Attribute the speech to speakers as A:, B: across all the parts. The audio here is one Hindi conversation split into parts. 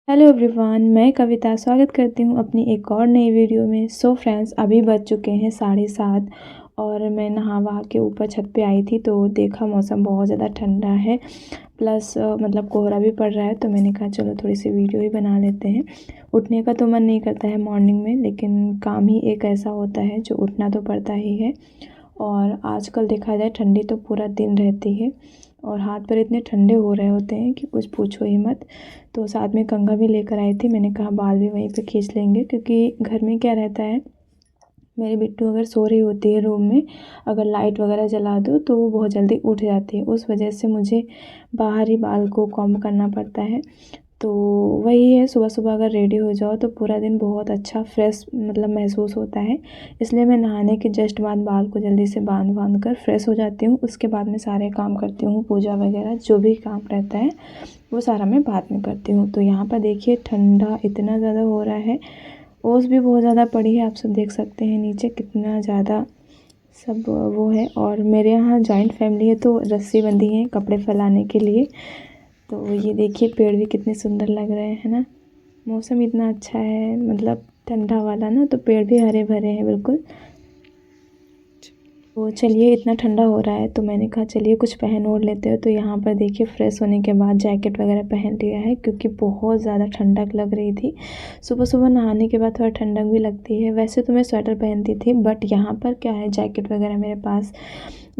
A: हेलो एवरीवन, मैं कविता स्वागत करती हूँ अपनी एक और नई वीडियो में। सो फ्रेंड्स, अभी बज चुके हैं 7:30 और मैं नहा वहा के ऊपर छत पे आई थी तो देखा मौसम बहुत ज़्यादा ठंडा है। प्लस मतलब कोहरा भी पड़ रहा है तो मैंने कहा चलो थोड़ी सी वीडियो ही बना लेते हैं। उठने का तो मन नहीं करता है मॉर्निंग में, लेकिन काम ही एक ऐसा होता है जो उठना तो पड़ता ही है। और आजकल देखा जाए ठंडी तो पूरा दिन रहती है और हाथ पैर इतने ठंडे हो रहे होते हैं कि कुछ पूछो ही मत। तो साथ में कंघा भी लेकर आई थी। मैंने कहा बाल भी वहीं पे खींच लेंगे, क्योंकि घर में क्या रहता है, मेरी बिट्टू अगर सो रही होती है रूम में, अगर लाइट वगैरह जला दो तो वो बहुत जल्दी उठ जाती है। उस वजह से मुझे बाहर ही बाल को कॉम्ब करना पड़ता है। तो वही है, सुबह सुबह अगर रेडी हो जाओ तो पूरा दिन बहुत अच्छा फ्रेश मतलब महसूस होता है। इसलिए मैं नहाने के जस्ट बाद बाल को जल्दी से बांध कर फ्रेश हो जाती हूँ। उसके बाद मैं सारे काम करती हूँ, पूजा वगैरह जो भी काम रहता है वो सारा मैं बाद में करती हूँ। तो यहाँ पर देखिए ठंडा इतना ज़्यादा हो रहा है, ओस भी बहुत ज़्यादा पड़ी है। आप सब देख सकते हैं नीचे कितना ज़्यादा सब वो है। और मेरे यहाँ जॉइंट फैमिली है तो रस्सी बंधी है कपड़े फैलाने के लिए। तो ये देखिए पेड़ भी कितने सुंदर लग रहे हैं ना। मौसम इतना अच्छा है, मतलब ठंडा वाला ना, तो पेड़ भी हरे भरे हैं बिल्कुल। तो चलिए, इतना ठंडा हो रहा है तो मैंने कहा चलिए कुछ पहन ओढ़ लेते हो। तो यहाँ पर देखिए फ्रेश होने के बाद जैकेट वगैरह पहन लिया है, क्योंकि बहुत ज़्यादा ठंडक लग रही थी। सुबह सुबह नहाने के बाद थोड़ा ठंडक भी लगती है। वैसे तो मैं स्वेटर पहनती थी, बट यहाँ पर क्या है, जैकेट वगैरह मेरे पास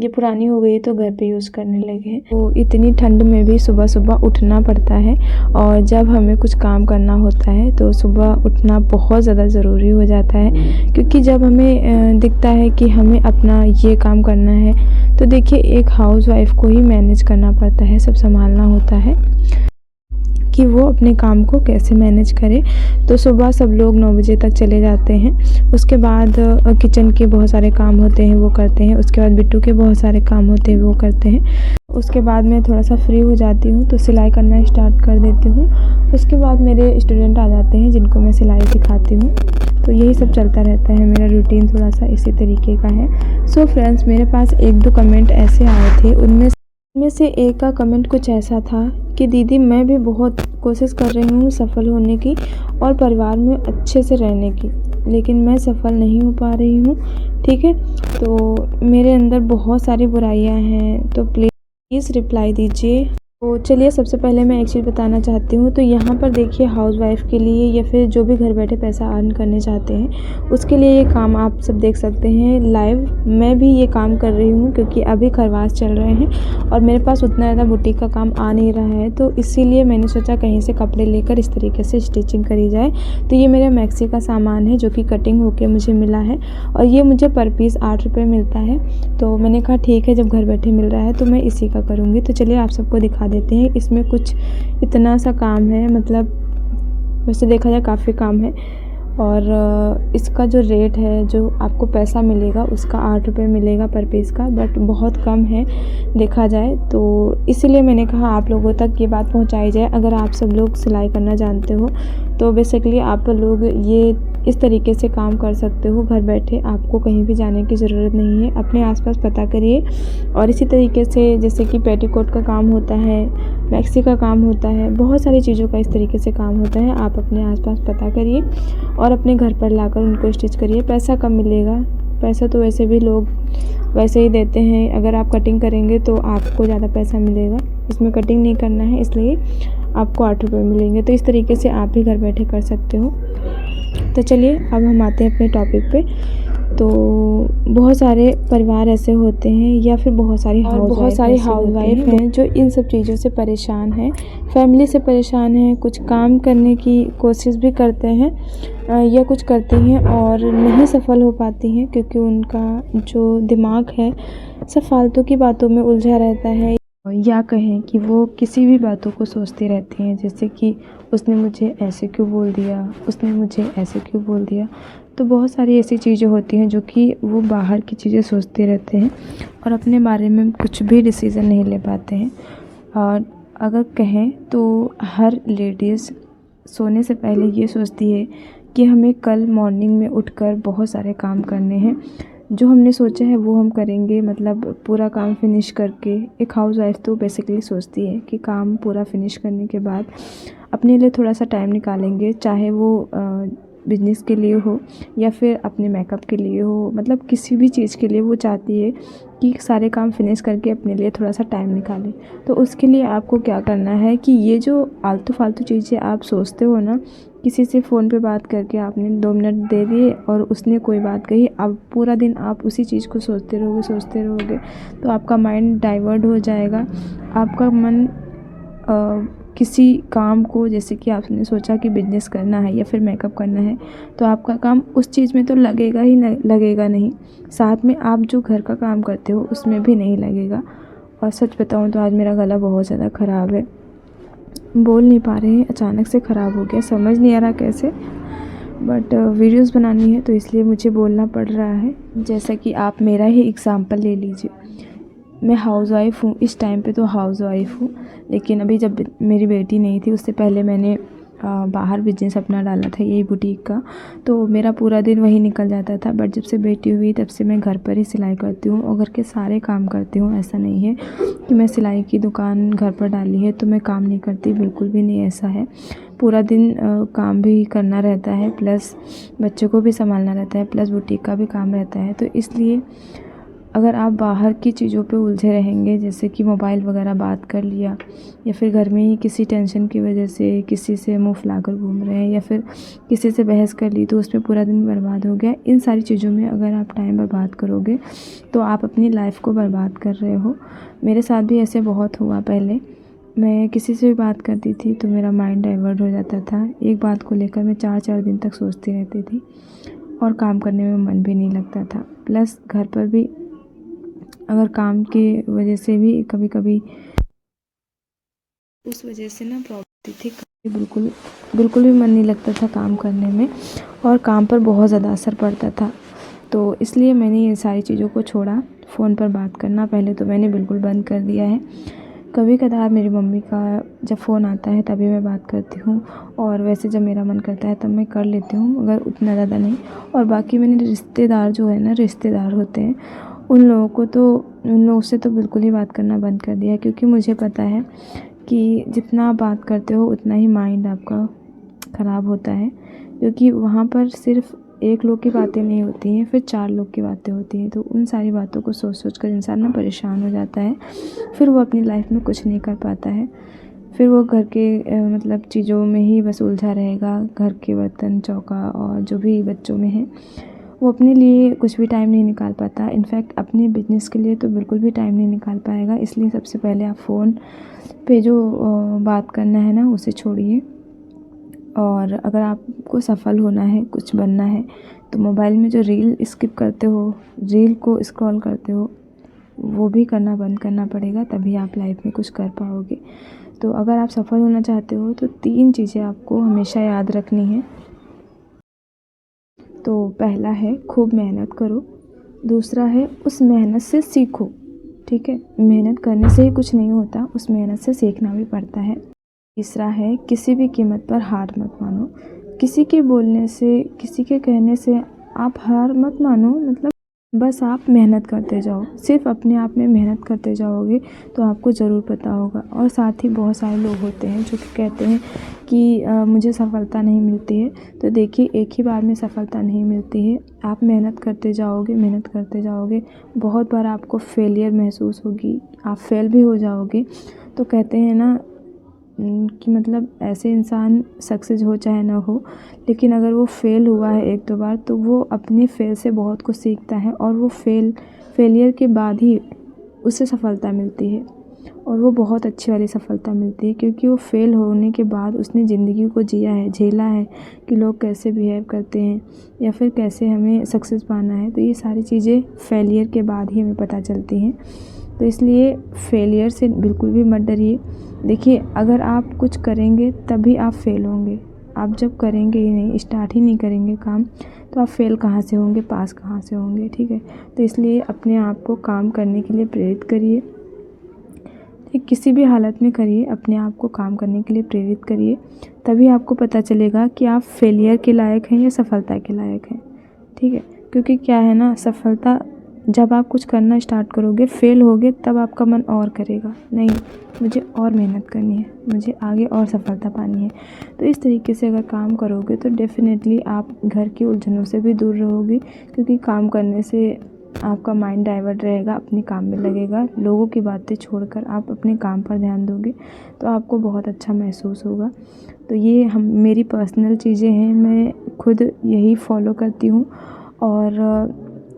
A: ये पुरानी हो गई तो घर पे यूज़ करने लगे हैं। तो इतनी ठंड में भी सुबह सुबह उठना पड़ता है, और जब हमें कुछ काम करना होता है तो सुबह उठना बहुत ज़्यादा ज़रूरी हो जाता है। क्योंकि जब हमें दिखता है कि हमें अपना ये काम करना है, तो देखिए एक हाउसवाइफ को ही मैनेज करना पड़ता है, सब संभालना होता है कि वो अपने काम को कैसे मैनेज करे। तो सुबह सब लोग 9 बजे तक चले जाते हैं। उसके बाद किचन के बहुत सारे काम होते हैं वो करते हैं। उसके बाद बिट्टू के बहुत सारे काम होते हैं वो करते हैं। उसके बाद मैं थोड़ा सा फ्री हो जाती हूँ तो सिलाई करना स्टार्ट कर देती हूँ। उसके बाद मेरे स्टूडेंट आ जाते हैं जिनको मैं सिलाई सिखाती हूँ। तो यही सब चलता रहता है, मेरा रूटीन थोड़ा सा इसी तरीके का है। सो फ्रेंड्स, मेरे पास 1-2 कमेंट ऐसे आए थे, उनमें से एक का कमेंट कुछ ऐसा था कि दीदी मैं भी बहुत कोशिश कर रही हूँ सफल होने की और परिवार में अच्छे से रहने की, लेकिन मैं सफल नहीं हो पा रही हूँ। ठीक है, तो मेरे अंदर बहुत सारी बुराइयाँ हैं, तो प्लीज़ रिप्लाई दीजिए। तो चलिए, सबसे पहले मैं एक चीज़ बताना चाहती हूँ। तो यहाँ पर देखिए हाउसवाइफ के लिए या फिर जो भी घर बैठे पैसा अर्न करने चाहते हैं, उसके लिए ये काम आप सब देख सकते हैं लाइव। मैं भी ये काम कर रही हूँ क्योंकि अभी खरवास चल रहे हैं और मेरे पास उतना ज़्यादा बुटीक का काम आ नहीं रहा है, तो इसीलिए मैंने सोचा कहीं से कपड़े लेकर इस तरीके से स्टिचिंग करी जाए। तो ये मेरा मैक्सी का सामान है जो कि कटिंग होके मुझे मिला है, और ये मुझे पर पीस 8 रुपये मिलता है। तो मैंने कहा ठीक है, जब घर बैठे मिल रहा है तो मैं इसी का करूँगी। तो चलिए आप सबको दिखा देते हैं। इसमें कुछ इतना सा काम है, मतलब वैसे देखा जाए काफ़ी काम है। और इसका जो रेट है, जो आपको पैसा मिलेगा उसका 8 रुपये मिलेगा पर पीस का, बट बहुत कम है देखा जाए। तो इसीलिए मैंने कहा आप लोगों तक ये बात पहुंचाई जाए। अगर आप सब लोग सिलाई करना जानते हो तो बेसिकली आप लोग ये इस तरीके से काम कर सकते हो घर बैठे। आपको कहीं भी जाने की ज़रूरत नहीं है, अपने आसपास पता करिए। और इसी तरीके से जैसे कि पेटीकोट का काम होता है, मैक्सी का काम होता है, बहुत सारी चीज़ों का इस तरीके से काम होता है। आप अपने आसपास पता करिए और अपने घर पर लाकर उनको स्टिच करिए। पैसा कम मिलेगा, पैसा तो वैसे भी लोग वैसे ही देते हैं। अगर आप कटिंग करेंगे तो आपको ज़्यादा पैसा मिलेगा, इसमें कटिंग नहीं करना है इसलिए आपको 8 रुपये मिलेंगे। तो इस तरीके से आप भी घर बैठे कर सकते हो। तो चलिए अब हम आते हैं अपने टॉपिक पे। तो बहुत सारे परिवार ऐसे होते हैं या फिर बहुत सारी हाउसवाइफ हैं जो इन सब चीज़ों से परेशान हैं, फैमिली से परेशान हैं, कुछ काम करने की कोशिश भी करते हैं या कुछ करती हैं और नहीं सफल हो पाती हैं, क्योंकि उनका जो दिमाग है सब फालतू की बातों में उलझा रहता है, या कहें कि वो किसी भी बातों को सोचती रहती हैं, जैसे कि उसने मुझे ऐसे क्यों बोल दिया, उसने मुझे ऐसे क्यों बोल दिया। तो बहुत सारी ऐसी चीज़ें होती हैं जो कि वो बाहर की चीज़ें सोचते रहते हैं और अपने बारे में कुछ भी डिसीज़न नहीं ले पाते हैं। और अगर कहें तो हर लेडीज़ सोने से पहले ये सोचती है कि हमें कल मॉर्निंग में उठकर बहुत सारे काम करने हैं, जो हमने सोचा है वो हम करेंगे, मतलब पूरा काम फिनिश करके। एक हाउसवाइफ तो बेसिकली सोचती है कि काम पूरा फिनिश करने के बाद अपने लिए थोड़ा सा टाइम निकालेंगे, चाहे वो बिजनेस के लिए हो या फिर अपने मेकअप के लिए हो, मतलब किसी भी चीज़ के लिए वो चाहती है कि सारे काम फिनिश करके अपने लिए थोड़ा सा टाइम निकालें। तो उसके लिए आपको क्या करना है कि ये जो आलतू फालतू चीज़ें आप सोचते हो ना, किसी से फ़ोन पे बात करके आपने 2 मिनट दे दिए और उसने कोई बात कही, अब पूरा दिन आप उसी चीज़ को सोचते रहोगे तो आपका माइंड डाइवर्ट हो जाएगा। आपका मन किसी काम को, जैसे कि आपने सोचा कि बिजनेस करना है या फिर मेकअप करना है, तो आपका काम उस चीज़ में तो लगेगा ही लगेगा नहीं, साथ में आप जो घर का काम करते हो उसमें भी नहीं लगेगा। और सच बताऊं तो आज मेरा गला बहुत ज़्यादा ख़राब है, बोल नहीं पा रहे हैं, अचानक से ख़राब हो गया, समझ नहीं आ रहा कैसे, बट वीडियोस बनानी है तो इसलिए मुझे बोलना पड़ रहा है। जैसा कि आप मेरा ही एग्ज़ाम्पल ले लीजिए, मैं हाउसवाइफ़ हूँ, इस टाइम पे तो हाउसवाइफ़ हूँ, लेकिन अभी जब मेरी बेटी नहीं थी उससे पहले मैंने बाहर बिजनेस अपना डाला था, यही बुटीक का, तो मेरा पूरा दिन वही निकल जाता था। बट जब से बेटी हुई तब से मैं घर पर ही सिलाई करती हूँ और घर के सारे काम करती हूँ। ऐसा नहीं है कि मैं सिलाई की दुकान घर पर डाली है तो मैं काम नहीं करती, बिल्कुल भी नहीं ऐसा है। पूरा दिन काम भी करना रहता है, प्लस बच्चों को भी संभालना रहता है, प्लस बुटीक का भी काम रहता है। तो इसलिए अगर आप बाहर की चीज़ों पे उलझे रहेंगे, जैसे कि मोबाइल वगैरह बात कर लिया या फिर घर में ही किसी टेंशन की वजह से किसी से मुँह फुलाकर घूम रहे हैं या फिर किसी से बहस कर ली तो उसमें पूरा दिन बर्बाद हो गया, इन सारी चीज़ों में अगर आप टाइम बर्बाद करोगे तो आप अपनी लाइफ को बर्बाद कर रहे हो। मेरे साथ भी ऐसे बहुत हुआ। पहले मैं किसी से भी बात करती थी तो मेरा माइंड डाइवर्ट हो जाता था, एक बात को लेकर मैं 4-4 दिन तक सोचती रहती थी और काम करने में मन भी नहीं लगता था। प्लस घर पर भी अगर काम की वजह से भी कभी कभी उस वजह से ना प्रॉब्लम थी, बिल्कुल भी मन नहीं लगता था काम करने में और काम पर बहुत ज़्यादा असर पड़ता था। तो इसलिए मैंने ये सारी चीज़ों को छोड़ा। फ़ोन पर बात करना पहले तो मैंने बिल्कुल बंद कर दिया है। कभी कदार मेरी मम्मी का जब फ़ोन आता है तभी मैं बात करती हूँ, और वैसे जब मेरा मन करता है तब मैं कर लेती हूँ, मगर उतना ज़्यादा नहीं। और बाकी मैंने रिश्तेदार जो है ना, रिश्तेदार होते हैं, उन लोगों से तो बिल्कुल ही बात करना बंद कर दिया, क्योंकि मुझे पता है कि जितना आप बात करते हो उतना ही माइंड आपका ख़राब होता है, क्योंकि वहाँ पर सिर्फ एक लोग की बातें नहीं होती हैं, फिर 4 लोग की बातें होती हैं। तो उन सारी बातों को सोच कर इंसान ना परेशान हो जाता है, फिर वो अपनी लाइफ में कुछ नहीं कर पाता है, फिर वो घर के मतलब चीज़ों में ही बस उलझा रहेगा, घर के बर्तन चौका और जो भी बच्चों में है, वो अपने लिए कुछ भी टाइम नहीं निकाल पाता। इनफैक्ट अपने बिजनेस के लिए तो बिल्कुल भी टाइम नहीं निकाल पाएगा। इसलिए सबसे पहले आप फ़ोन पे जो बात करना है ना उसे छोड़िए, और अगर आपको सफल होना है, कुछ बनना है, तो मोबाइल में जो रील स्किप करते हो, रील को स्क्रॉल करते हो, वो भी करना बंद करना पड़ेगा, तभी आप लाइफ में कुछ कर पाओगे। तो अगर आप सफल होना चाहते हो तो 3 चीज़ें आपको हमेशा याद रखनी है। तो पहला है खूब मेहनत करो, दूसरा है उस मेहनत से सीखो, ठीक है, मेहनत करने से ही कुछ नहीं होता, उस मेहनत से सीखना भी पड़ता है। तीसरा है किसी भी कीमत पर हार मत मानो, किसी के बोलने से, किसी के कहने से आप हार मत मानो, मतलब बस आप मेहनत करते जाओ, सिर्फ अपने आप में मेहनत करते जाओगे तो आपको ज़रूर पता होगा। और साथ ही बहुत सारे लोग होते हैं जो कि कहते हैं कि मुझे सफलता नहीं मिलती है, तो देखिए एक ही बार में सफलता नहीं मिलती है, आप मेहनत करते जाओगे, बहुत बार आपको फेलियर महसूस होगी, आप फेल भी हो जाओगे। तो कहते हैं ना कि मतलब ऐसे इंसान सक्सेस हो चाहे ना हो, लेकिन अगर वो फेल हुआ है 1-2 बार तो वो अपने फेल से बहुत कुछ सीखता है, और वो फेलियर के बाद ही उसे सफलता मिलती है, और वो बहुत अच्छी वाली सफलता मिलती है, क्योंकि वो फेल होने के बाद उसने ज़िंदगी को जिया है, झेला है कि लोग कैसे बिहेव करते हैं या फिर कैसे हमें सक्सेस पाना है। तो ये सारी चीज़ें फेलियर के बाद ही हमें पता चलती हैं। तो इसलिए फेलियर से बिल्कुल भी मत डरिए। देखिए अगर आप कुछ करेंगे तभी आप फेल होंगे, आप जब करेंगे ही नहीं, स्टार्ट ही नहीं करेंगे काम, तो आप फेल कहाँ से होंगे, पास कहाँ से होंगे, ठीक है। तो इसलिए अपने आप को काम करने के लिए प्रेरित करिए, किसी भी हालत में करिए, अपने आप को काम करने के लिए प्रेरित करिए, तभी आपको पता चलेगा कि आप फेलियर के लायक हैं या सफलता के लायक हैं, ठीक है। क्योंकि क्या है ना, सफलता जब आप कुछ करना स्टार्ट करोगे, फेल होगे, तब आपका मन और करेगा, नहीं मुझे और मेहनत करनी है, मुझे आगे और सफलता पानी है। तो इस तरीके से अगर काम करोगे तो डेफ़िनेटली आप घर की उलझनों से भी दूर रहोगे, क्योंकि काम करने से आपका माइंड डाइवर्ट रहेगा, अपने काम में लगेगा। लोगों की बातें छोड़कर आप अपने काम पर ध्यान दोगे तो आपको बहुत अच्छा महसूस होगा। तो ये मेरी पर्सनल चीज़ें हैं, मैं खुद यही फॉलो करती हूँ। और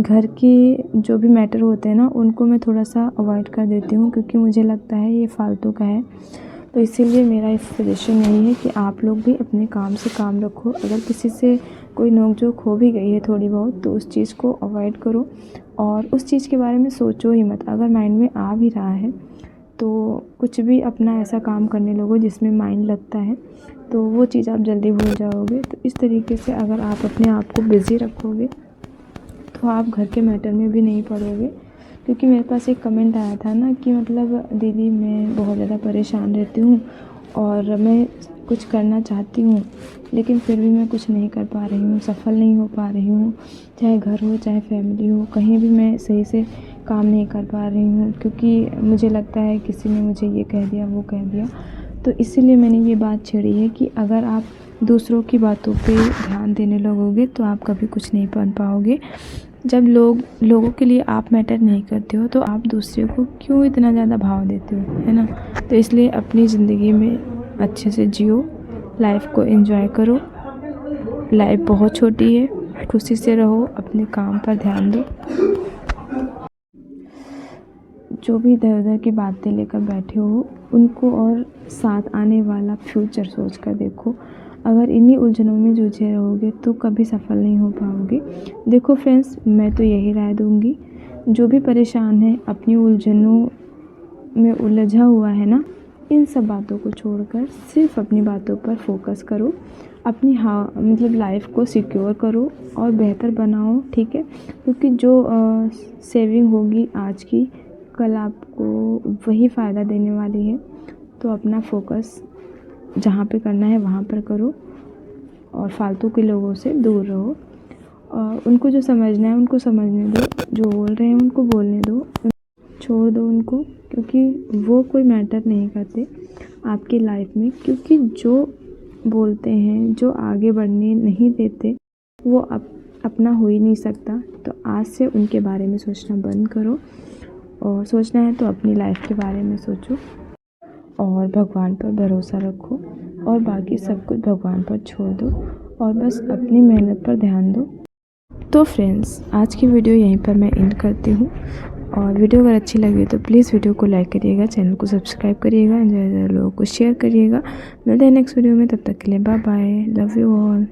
A: घर के जो भी मैटर होते हैं ना, उनको मैं थोड़ा सा अवॉइड कर देती हूँ, क्योंकि मुझे लगता है ये फालतू का है। तो इसीलिए मेरा इस सजेशन यही है कि आप लोग भी अपने काम से काम रखो। अगर किसी से कोई नोक-झोंक हो भी गई है थोड़ी बहुत, तो उस चीज़ को अवॉइड करो और उस चीज़ के बारे में सोचो ही मत। अगर माइंड में आ भी रहा है तो कुछ भी अपना ऐसा काम करने लगो जिसमें माइंड लगता है, तो वो चीज़ आप जल्दी भूल जाओगे। तो इस तरीके से अगर आप अपने आप को बिज़ी रखोगे तो आप घर के मैटर में भी नहीं पड़ोगे। क्योंकि मेरे पास एक कमेंट आया था ना कि मतलब दीदी मैं बहुत ज़्यादा परेशान रहती हूँ और मैं कुछ करना चाहती हूँ, लेकिन फिर भी मैं कुछ नहीं कर पा रही हूँ, सफल नहीं हो पा रही हूँ। चाहे घर हो, चाहे फैमिली हो, कहीं भी मैं सही से काम नहीं कर पा रही हूँ, क्योंकि मुझे लगता है किसी ने मुझे ये कह दिया, वो कह दिया। तो इसीलिए मैंने ये बात छेड़ी है कि अगर आप दूसरों की बातों पे ध्यान देने लगोगे तो आप कभी कुछ नहीं बन पाओगे। जब लोगों के लिए आप मैटर नहीं करते हो तो आप दूसरे को क्यों इतना ज़्यादा भाव देते हो, है ना। तो इसलिए अपनी ज़िंदगी में अच्छे से जियो, लाइफ को एंजॉय करो। लाइफ बहुत छोटी है, खुशी से रहो, अपने काम पर ध्यान दो। जो भी इधर उधर की बातें लेकर बैठे हो उनको और साथ आने वाला फ्यूचर सोच कर देखो। अगर इन्हीं उलझनों में जूझे रहोगे तो कभी सफल नहीं हो पाओगे। देखो फ्रेंड्स, मैं तो यही राय दूँगी, जो भी परेशान है, अपनी उलझनों में उलझा हुआ है ना, इन सब बातों को छोड़कर सिर्फ अपनी बातों पर फोकस करो। अपनी मतलब लाइफ को सिक्योर करो और बेहतर बनाओ, ठीक है। क्योंकि जो सेविंग होगी आज की, कल आपको वही फ़ायदा देने वाली है। तो अपना फोकस जहाँ पे करना है वहाँ पर करो और फालतू के लोगों से दूर रहो। और उनको जो समझना है उनको समझने दो, जो बोल रहे हैं उनको बोलने दो, छोड़ दो उनको, क्योंकि वो कोई मैटर नहीं करते आपकी लाइफ में। क्योंकि जो बोलते हैं, जो आगे बढ़ने नहीं देते, वो अपना हो ही नहीं सकता। तो आज से उनके बारे में सोचना बंद करो और सोचना है तो अपनी लाइफ के बारे में सोचो और भगवान पर भरोसा रखो और बाकी सब कुछ भगवान पर छोड़ दो और बस अपनी मेहनत पर ध्यान दो। तो फ्रेंड्स, आज की वीडियो यहीं पर मैं एंड करती हूँ। और वीडियो अगर अच्छी लगी तो प्लीज़ वीडियो को लाइक करिएगा, चैनल को सब्सक्राइब करिएगा, ज़्यादा लोगों को शेयर करिएगा। मिलते हैं नेक्स्ट वीडियो में, तब तक के लिए bye bye, love you all.